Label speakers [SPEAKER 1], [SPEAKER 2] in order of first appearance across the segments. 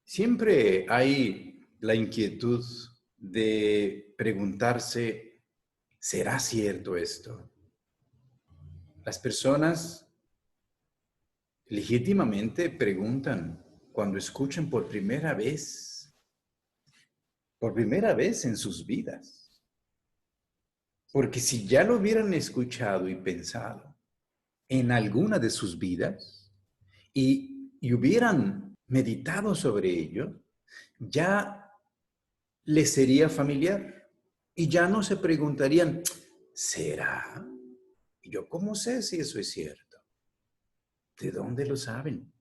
[SPEAKER 1] Siempre hay la inquietud de preguntarse, ¿será cierto esto? Las personas legítimamente preguntan cuando escuchan por primera vez en sus vidas. Porque si ya lo hubieran escuchado y pensado en alguna de sus vidas y hubieran meditado sobre ello, ya les sería familiar y ya no se preguntarían, ¿será? ¿Y yo cómo sé si eso es cierto? ¿De dónde lo saben?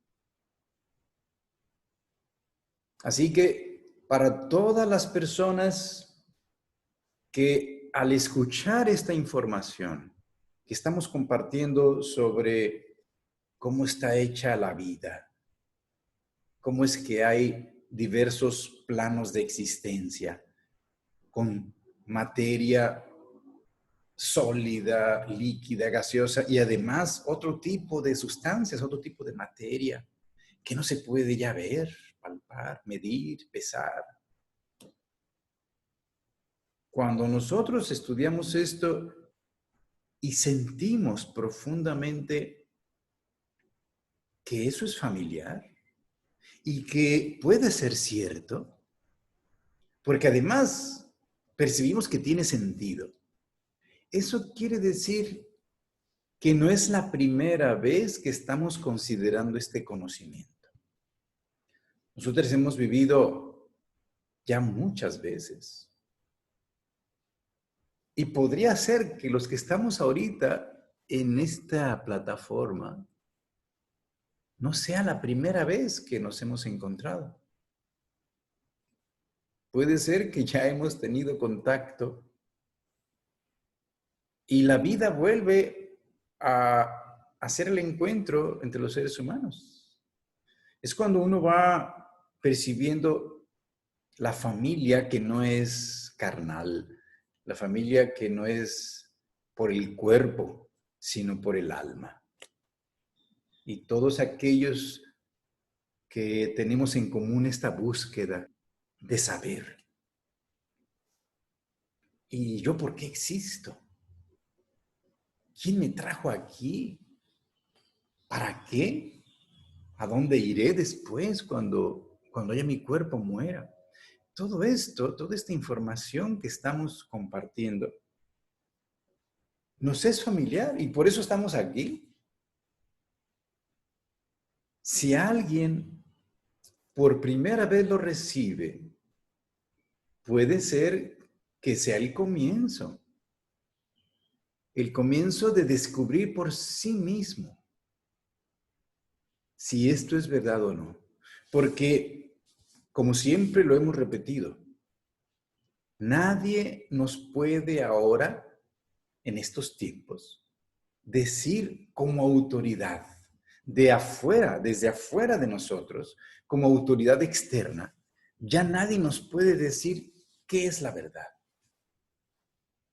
[SPEAKER 1] Así que para todas las personas que al escuchar esta información que estamos compartiendo sobre cómo está hecha la vida, cómo es que hay diversos planos de existencia con materia sólida, líquida, gaseosa y además otro tipo de sustancias, otro tipo de materia que no se puede ya ver, palpar, medir, pesar. Cuando nosotros estudiamos esto y sentimos profundamente que eso es familiar y que puede ser cierto, porque además percibimos que tiene sentido. Eso quiere decir que no es la primera vez que estamos considerando este conocimiento. Nosotros hemos vivido ya muchas veces. Y podría ser que los que estamos ahorita en esta plataforma no sea la primera vez que nos hemos encontrado. Puede ser que ya hemos tenido contacto y la vida vuelve a hacer el encuentro entre los seres humanos. Es cuando uno va percibiendo la familia que no es carnal, la familia que no es por el cuerpo, sino por el alma. Y todos aquellos que tenemos en común esta búsqueda de saber. ¿Y yo por qué existo? ¿Quién me trajo aquí? ¿Para qué? ¿A dónde iré después cuando ya mi cuerpo muera? Todo esto, toda esta información que estamos compartiendo, nos es familiar y por eso estamos aquí. Si alguien por primera vez lo recibe, puede ser que sea el comienzo de descubrir por sí mismo si esto es verdad o no. Porque, como siempre lo hemos repetido, nadie nos puede ahora, en estos tiempos, decir como autoridad de afuera, desde afuera de nosotros, como autoridad externa, ya nadie nos puede decir qué es la verdad.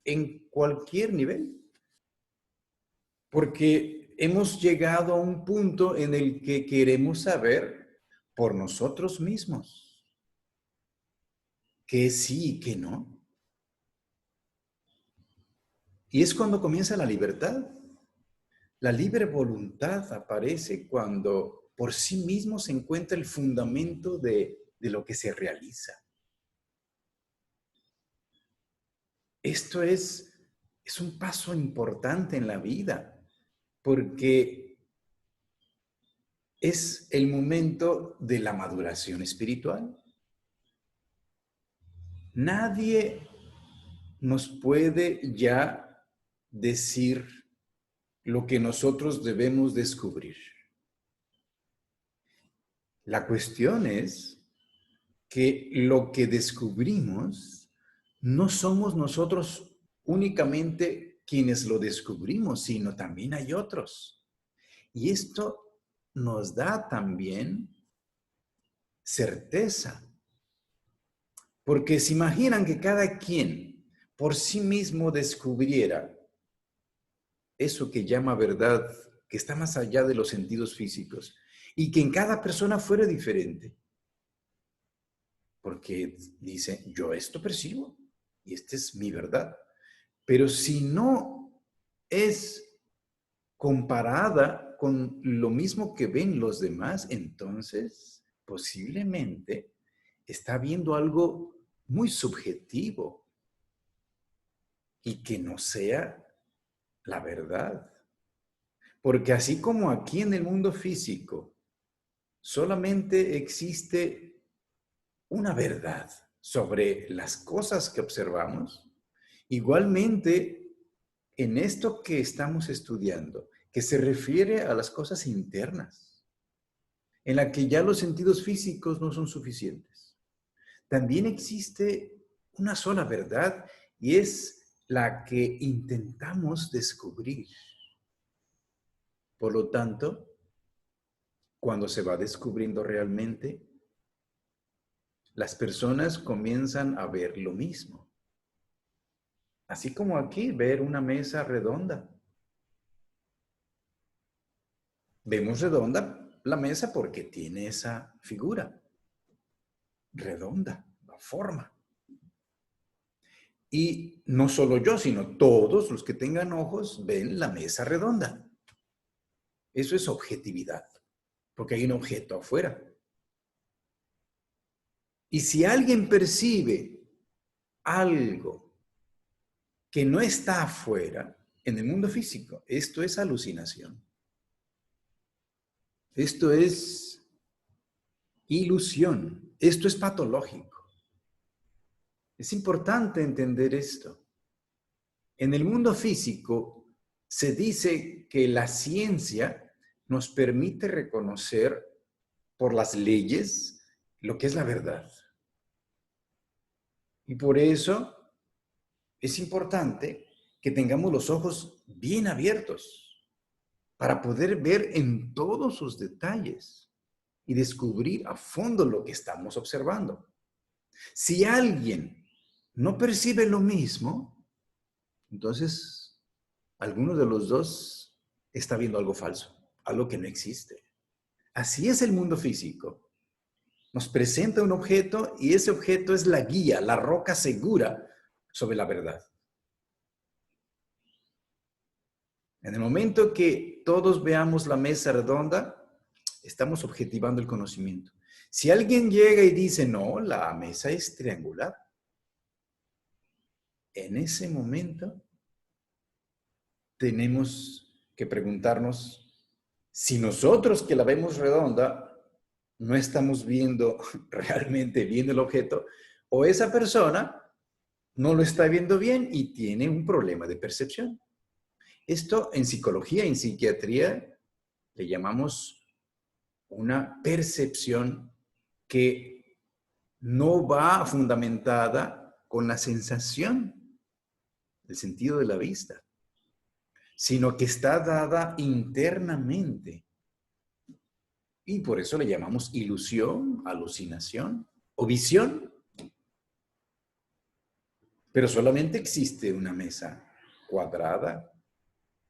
[SPEAKER 1] En cualquier nivel. Porque hemos llegado a un punto en el que queremos saber por nosotros mismos qué sí y qué no. Y es cuando comienza la libertad. La libre voluntad aparece cuando por sí mismo se encuentra el fundamento de lo que se realiza. Esto es un paso importante en la vida, porque es el momento de la maduración espiritual. Nadie nos puede ya decir lo que nosotros debemos descubrir. La cuestión es que lo que descubrimos no somos nosotros únicamente quienes lo descubrimos, sino también hay otros. Y esto nos da también certeza. Porque se imaginan que cada quien por sí mismo descubriera eso que llama verdad, que está más allá de los sentidos físicos, y que en cada persona fuera diferente. porque dice, yo esto percibo y esta es mi verdad. Pero si no es comparada con lo mismo que ven los demás, entonces posiblemente está viendo algo muy subjetivo y que no sea la verdad. Porque así como aquí en el mundo físico solamente existe una verdad sobre las cosas que observamos, igualmente en esto que estamos estudiando, que se refiere a las cosas internas, en la que ya los sentidos físicos no son suficientes. También existe una sola verdad y es la que intentamos descubrir. Por lo tanto, cuando se va descubriendo realmente, las personas comienzan a ver lo mismo. Así como aquí, ver una mesa redonda. Vemos redonda la mesa porque tiene esa figura redonda, la forma. Y no solo yo, sino todos los que tengan ojos ven la mesa redonda. Eso es objetividad, porque hay un objeto afuera. Y si alguien percibe algo que no está afuera, en el mundo físico, esto es alucinación. Esto es ilusión. Esto es patológico. Es importante entender esto. En el mundo físico se dice que la ciencia nos permite reconocer por las leyes lo que es la verdad. Y por eso es importante que tengamos los ojos bien abiertos para poder ver en todos sus detalles y descubrir a fondo lo que estamos observando. Si alguien no percibe lo mismo, entonces alguno de los dos está viendo algo falso, algo que no existe. Así es el mundo físico. Nos presenta un objeto y ese objeto es la guía, la roca segura sobre la verdad. En el momento que todos veamos la mesa redonda, estamos objetivando el conocimiento. Si alguien llega y dice, no, la mesa es triangular, en ese momento tenemos que preguntarnos si nosotros que la vemos redonda no estamos viendo realmente bien el objeto o esa persona no lo está viendo bien y tiene un problema de percepción. Esto en psicología, en psiquiatría, le llamamos una percepción que no va fundamentada con la sensación, el sentido de la vista, sino que está dada internamente. Y por eso le llamamos ilusión, alucinación o visión. Pero solamente existe una mesa cuadrada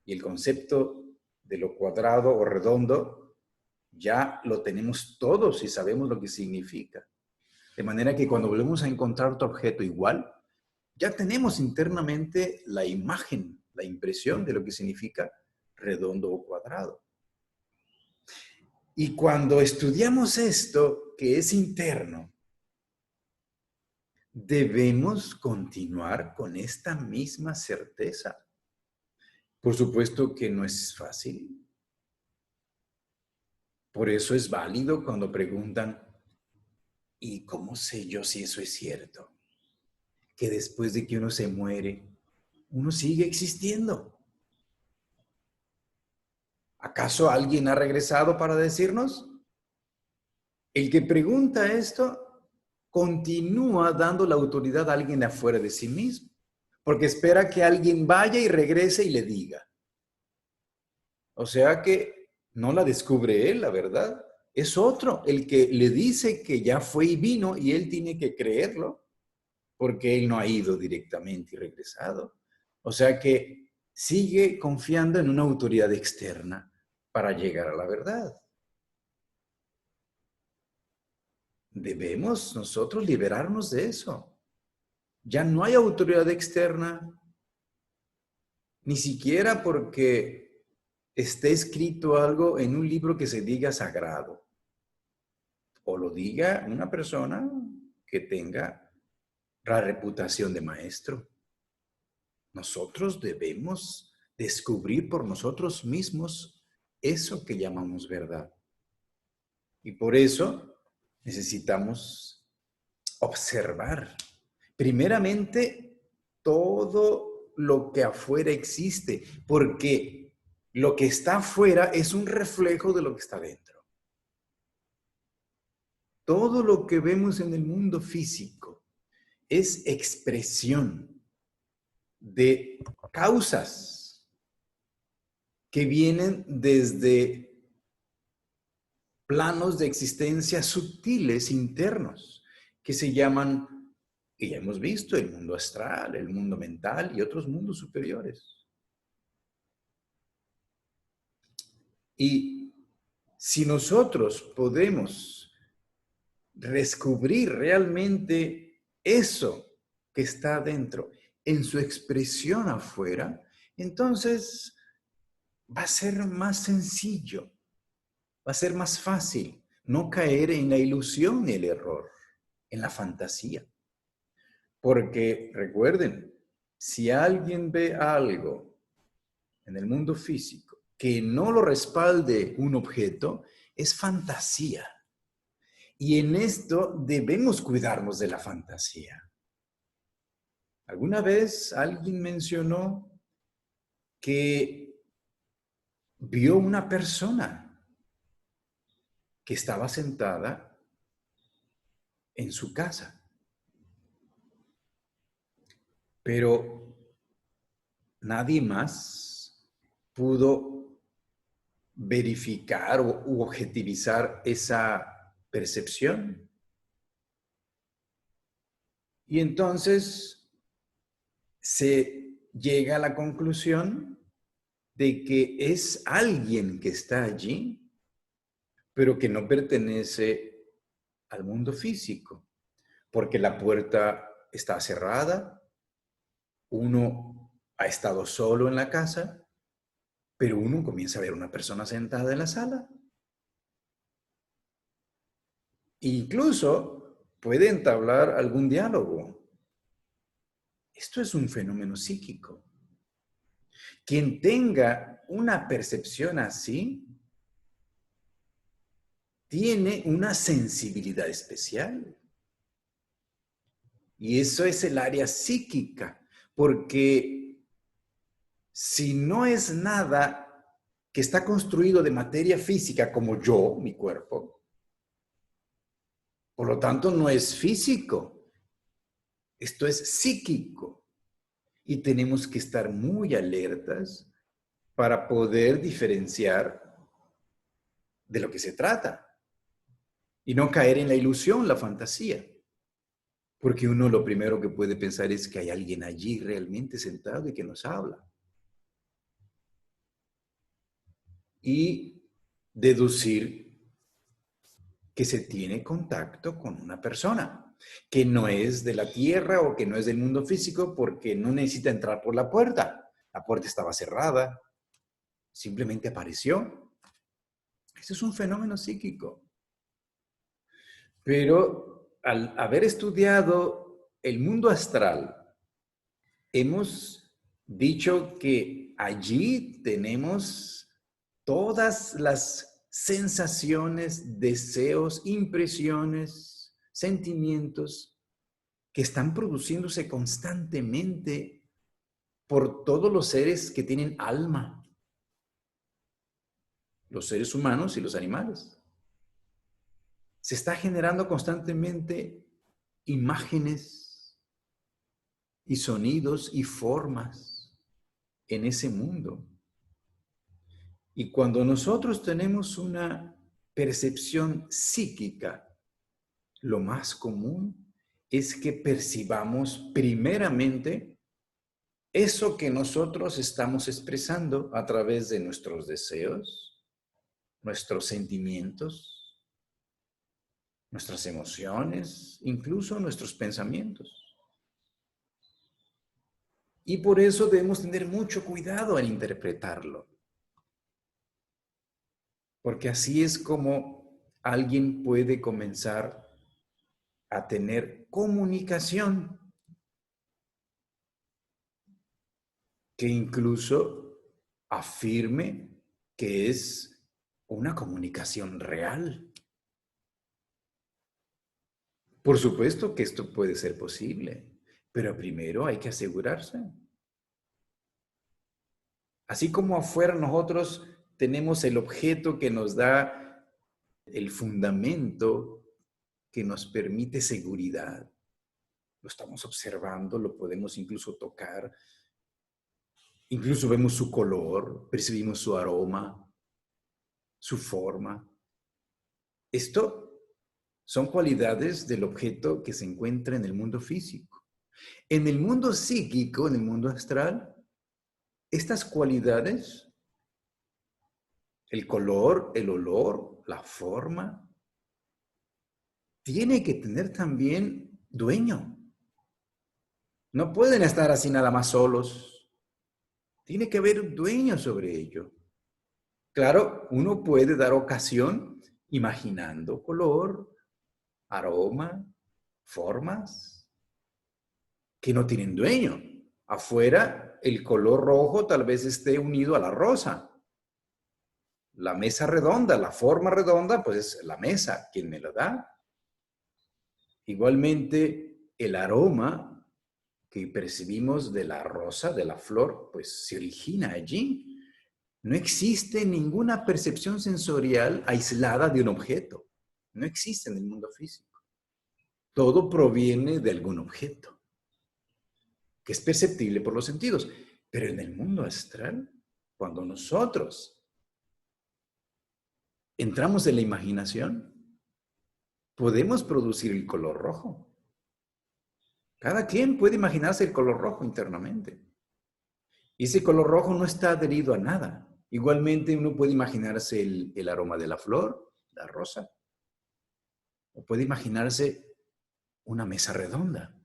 [SPEAKER 1] y el concepto de lo cuadrado o redondo ya lo tenemos todos y sabemos lo que significa. De manera que cuando volvemos a encontrar otro objeto igual, ya tenemos internamente la imagen, la impresión de lo que significa redondo o cuadrado. Y cuando estudiamos esto, que es interno, debemos continuar con esta misma certeza. Por supuesto que no es fácil. Por eso es válido cuando preguntan, ¿y cómo sé yo si eso es cierto? Que después de que uno se muere, uno sigue existiendo. ¿Acaso alguien ha regresado para decirnos? El que pregunta esto continúa dando la autoridad a alguien de afuera de sí mismo, porque espera que alguien vaya y regrese y le diga. O sea que no la descubre él, la verdad. Es otro el que le dice que ya fue y vino y él tiene que creerlo, porque él no ha ido directamente y regresado. O sea que sigue confiando en una autoridad externa para llegar a la verdad. debemos nosotros liberarnos de eso. Ya no hay autoridad externa, ni siquiera porque esté escrito algo en un libro que se diga sagrado, o lo diga una persona que tenga la reputación de maestro. Nosotros debemos descubrir por nosotros mismos eso que llamamos verdad. Y por eso necesitamos observar, primeramente, todo lo que afuera existe, porque lo que está afuera es un reflejo de lo que está dentro. Todo lo que vemos en el mundo físico es expresión de causas que vienen desde planos de existencia sutiles internos que se llaman, y ya hemos visto, el mundo astral, el mundo mental y otros mundos superiores. Y si nosotros podemos descubrir realmente eso que está dentro en su expresión afuera, entonces va a ser más sencillo, va a ser más fácil no caer en la ilusión y el error, en la fantasía. Porque recuerden, si alguien ve algo en el mundo físico que no lo respalde un objeto, es fantasía. Y en esto debemos cuidarnos de la fantasía. ¿Alguna vez alguien mencionó que vio una persona que estaba sentada en su casa? Pero nadie más pudo verificar u objetivizar esa percepción. Y entonces se llega a la conclusión de que es alguien que está allí, pero que no pertenece al mundo físico, porque la puerta está cerrada, uno ha estado solo en la casa, pero uno comienza a ver una persona sentada en la sala. Incluso puede entablar algún diálogo. Esto es un fenómeno psíquico. Quien tenga una percepción así, tiene una sensibilidad especial. Y eso es el área psíquica, porque si no es nada que está construido de materia física como yo, mi cuerpo, por lo tanto no es físico, esto es psíquico. Y tenemos que estar muy alertas para poder diferenciar de lo que se trata y no caer en la ilusión, la fantasía. Porque uno lo primero que puede pensar es que hay alguien allí realmente sentado y que nos habla. Y deducir que se tiene contacto con una persona que no es de la tierra o que no es del mundo físico porque no necesita entrar por la puerta. La puerta estaba cerrada, simplemente apareció. Eso es un fenómeno psíquico. Pero al haber estudiado el mundo astral, hemos dicho que allí tenemos todas las sensaciones, deseos, impresiones, sentimientos que están produciéndose constantemente por todos los seres que tienen alma, los seres humanos y los animales. Se está generando constantemente imágenes y sonidos y formas en ese mundo. Y cuando nosotros tenemos una percepción psíquica, lo más común es que percibamos primeramente eso que nosotros estamos expresando a través de nuestros deseos, nuestros sentimientos, nuestras emociones, incluso nuestros pensamientos. Y por eso debemos tener mucho cuidado al interpretarlo. Porque así es como alguien puede comenzar a tener comunicación que incluso afirme que es una comunicación real. Por supuesto que esto puede ser posible, pero primero hay que asegurarse. Así como afuera nosotros tenemos el objeto que nos da el fundamento que nos permite seguridad. Lo estamos observando, lo podemos incluso tocar, incluso vemos su color, percibimos su aroma, su forma. Esto son cualidades del objeto que se encuentra en el mundo físico. En el mundo psíquico, en el mundo astral, estas cualidades, el color, el olor, la forma, tiene que tener también dueño. No pueden estar así nada más solos. Tiene que haber un dueño sobre ello. Claro, uno puede dar ocasión imaginando color, aroma, formas que no tienen dueño. Afuera, el color rojo tal vez esté unido a la rosa. La mesa redonda, la forma redonda, pues es la mesa quien me lo da. Igualmente, el aroma que percibimos de la rosa, de la flor, pues se origina allí. No existe ninguna percepción sensorial aislada de un objeto. No existe en el mundo físico. Todo proviene de algún objeto, que es perceptible por los sentidos. Pero en el mundo astral, cuando nosotros entramos en la imaginación, podemos producir el color rojo. Cada quien puede imaginarse el color rojo internamente. Y ese color rojo no está adherido a nada. Igualmente uno puede imaginarse el aroma de la flor, la rosa, o puede imaginarse una mesa redonda.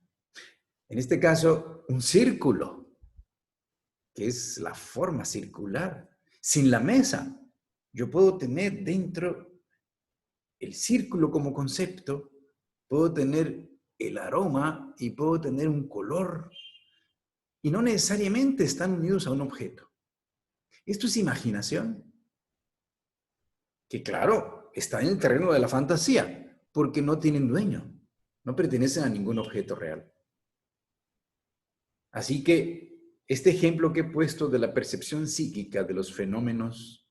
[SPEAKER 1] En este caso, un círculo, que es la forma circular. Sin la mesa, yo puedo tener dentro el círculo como concepto, puedo tener el aroma y puedo tener un color. Y no necesariamente están unidos a un objeto. Esto es imaginación, que claro, está en el terreno de la fantasía, porque no tienen dueño, no pertenecen a ningún objeto real. Así que este ejemplo que he puesto de la percepción psíquica de los fenómenos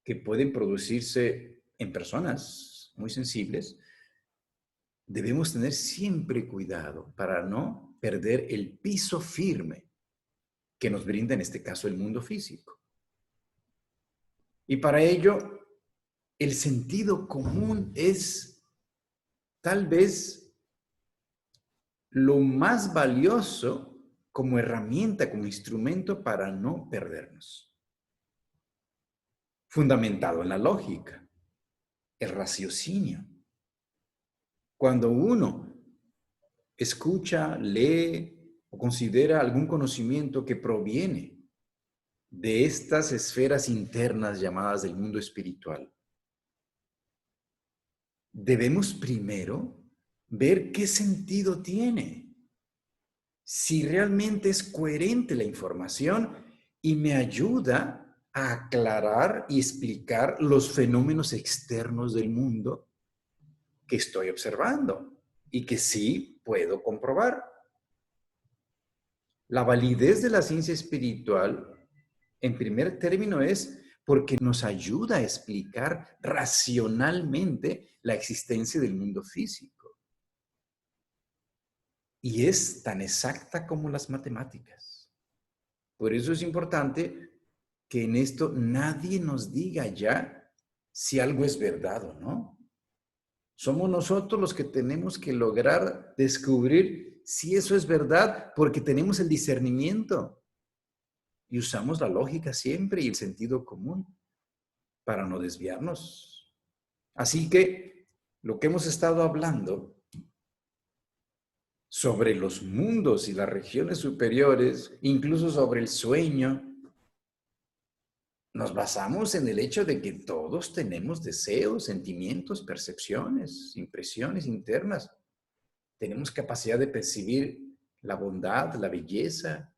[SPEAKER 1] que pueden producirse en personas muy sensibles, debemos tener siempre cuidado para no perder el piso firme que nos brinda en este caso el mundo físico. Y para ello, el sentido común es tal vez lo más valioso como herramienta, como instrumento para no perdernos. Fundamentado en la lógica, el raciocinio. Cuando uno escucha, lee o considera algún conocimiento que proviene de estas esferas internas llamadas del mundo espiritual, debemos primero ver qué sentido tiene, si realmente es coherente la información y me ayuda a aclarar y explicar los fenómenos externos del mundo que estoy observando y que sí puedo comprobar. La validez de la ciencia espiritual, en primer término, es porque nos ayuda a explicar racionalmente la existencia del mundo físico. Y es tan exacta como las matemáticas. Por eso es importante que en esto nadie nos diga ya si algo es verdad o no. Somos nosotros los que tenemos que lograr descubrir si eso es verdad porque tenemos el discernimiento y usamos la lógica siempre y el sentido común para no desviarnos. Así que lo que hemos estado hablando sobre los mundos y las regiones superiores, incluso sobre el sueño, nos basamos en el hecho de que todos tenemos deseos, sentimientos, percepciones, impresiones internas. Tenemos capacidad de percibir la bondad, la belleza,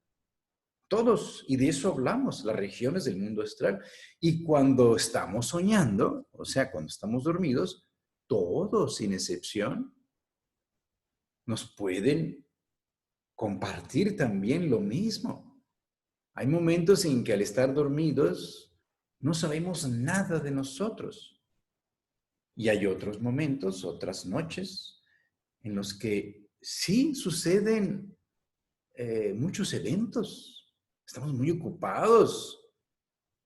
[SPEAKER 1] todos, y de eso hablamos, las regiones del mundo astral. Y cuando estamos soñando, o sea, cuando estamos dormidos, todos, sin excepción, nos pueden compartir también lo mismo. Hay momentos en que al estar dormidos no sabemos nada de nosotros. Y hay otros momentos, otras noches, en los que sí suceden muchos eventos. Estamos muy ocupados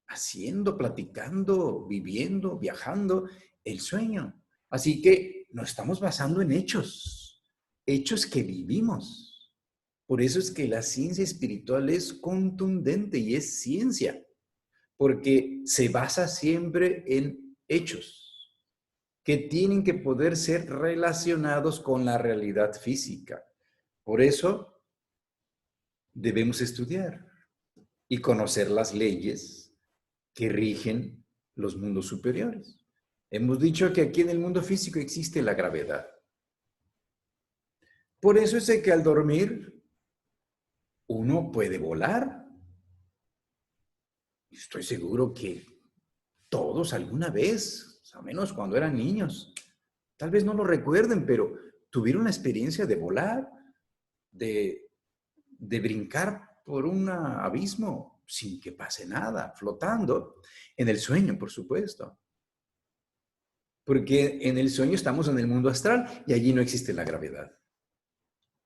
[SPEAKER 1] haciendo, platicando, viviendo, viajando, el sueño. Así que nos estamos basando en hechos, hechos que vivimos. Por eso es que la ciencia espiritual es contundente y es ciencia, porque se basa siempre en hechos que tienen que poder ser relacionados con la realidad física. Por eso debemos estudiar y conocer las leyes que rigen los mundos superiores. Hemos dicho que aquí en el mundo físico existe la gravedad. Por eso es que al dormir uno puede volar. Estoy seguro que todos alguna vez, a menos cuando eran niños, tal vez no lo recuerden, pero tuvieron la experiencia de volar, de brincar por un abismo sin que pase nada, flotando, en el sueño, por supuesto. Porque en el sueño estamos en el mundo astral y allí no existe la gravedad.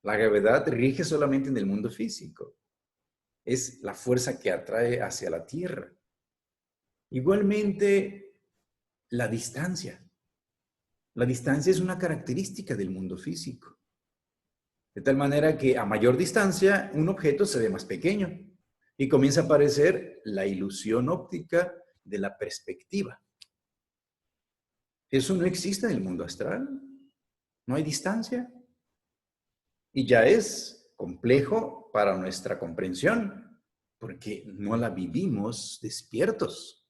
[SPEAKER 1] La gravedad rige solamente en el mundo físico. Es la fuerza que atrae hacia la Tierra. Igualmente, la distancia. La distancia es una característica del mundo físico. De tal manera que a mayor distancia, un objeto se ve más pequeño y comienza a aparecer la ilusión óptica de la perspectiva. Eso no existe en el mundo astral. No hay distancia. Y ya es complejo para nuestra comprensión, porque no la vivimos despiertos,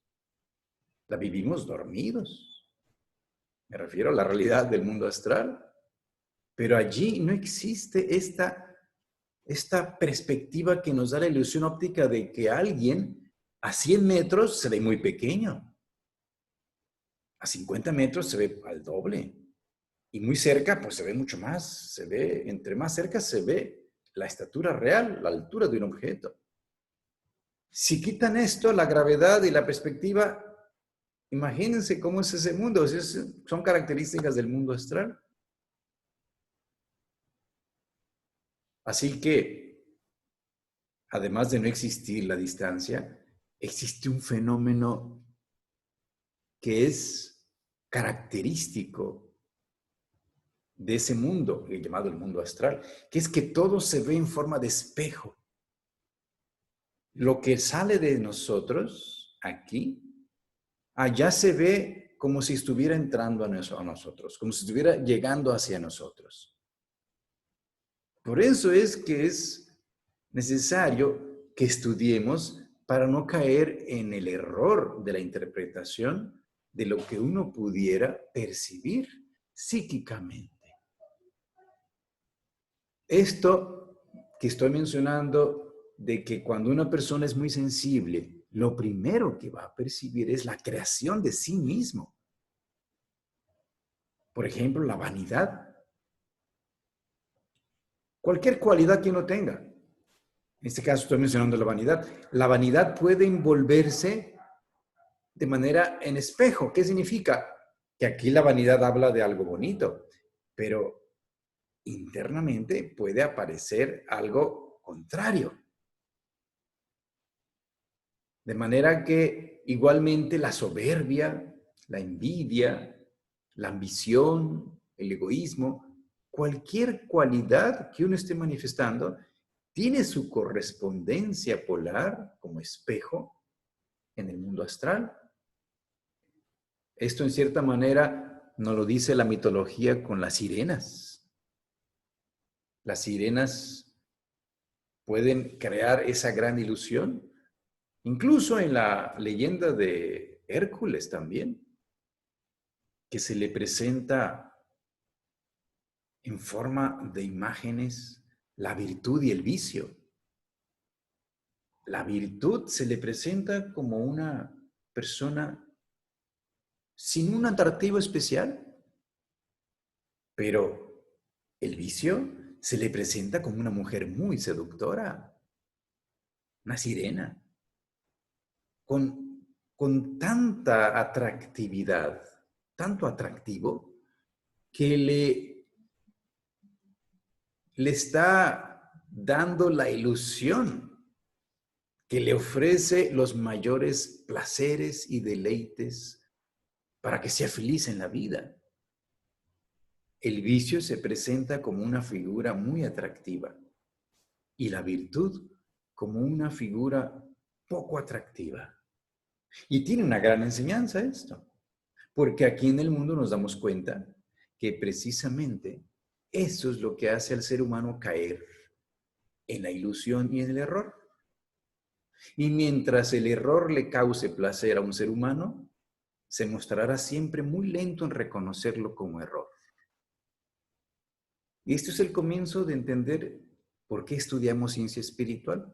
[SPEAKER 1] la vivimos dormidos. Me refiero a la realidad del mundo astral. Pero allí no existe esta perspectiva que nos da la ilusión óptica de que alguien a 100 metros se ve muy pequeño. A 50 metros se ve al doble. Y muy cerca, pues se ve mucho más. Se ve, entre más cerca se ve la estatura real, la altura de un objeto. Si quitan esto, la gravedad y la perspectiva, imagínense cómo es ese mundo. Son características del mundo astral. Así que, además de no existir la distancia, existe un fenómeno que es característico de ese mundo, llamado el mundo astral, que es que todo se ve en forma de espejo. Lo que sale de nosotros aquí, allá se ve como si estuviera entrando a nosotros, como si estuviera llegando hacia nosotros. Por eso es que es necesario que estudiemos para no caer en el error de la interpretación de lo que uno pudiera percibir psíquicamente. Esto que estoy mencionando de que cuando una persona es muy sensible, lo primero que va a percibir es la creación de sí mismo. Por ejemplo, la vanidad. Cualquier cualidad que uno tenga. En este caso estoy mencionando la vanidad. La vanidad puede envolverse de manera en espejo. ¿Qué significa? Que aquí la vanidad habla de algo bonito, pero internamente puede aparecer algo contrario. De manera que igualmente la soberbia, la envidia, la ambición, el egoísmo, cualquier cualidad que uno esté manifestando, tiene su correspondencia polar como espejo en el mundo astral. Esto en cierta manera Nos lo dice la mitología con las sirenas. Las sirenas pueden crear esa gran ilusión. Incluso en la leyenda de Hércules también, que se le presenta en forma de imágenes la virtud y el vicio. La virtud se le presenta como una persona sin un atractivo especial, pero el vicio se le presenta como una mujer muy seductora, una sirena, con tanta atractividad, tanto atractivo, que le está dando la ilusión, que le ofrece los mayores placeres y deleites para que sea feliz en la vida. El vicio se presenta como una figura muy atractiva y la virtud como una figura poco atractiva. Y tiene una gran enseñanza esto, porque aquí en el mundo nos damos cuenta que precisamente eso es lo que hace al ser humano caer en la ilusión y en el error. Y mientras el error le cause placer a un ser humano, se mostrará siempre muy lento en reconocerlo como error. Y esto es el comienzo de entender por qué estudiamos ciencia espiritual.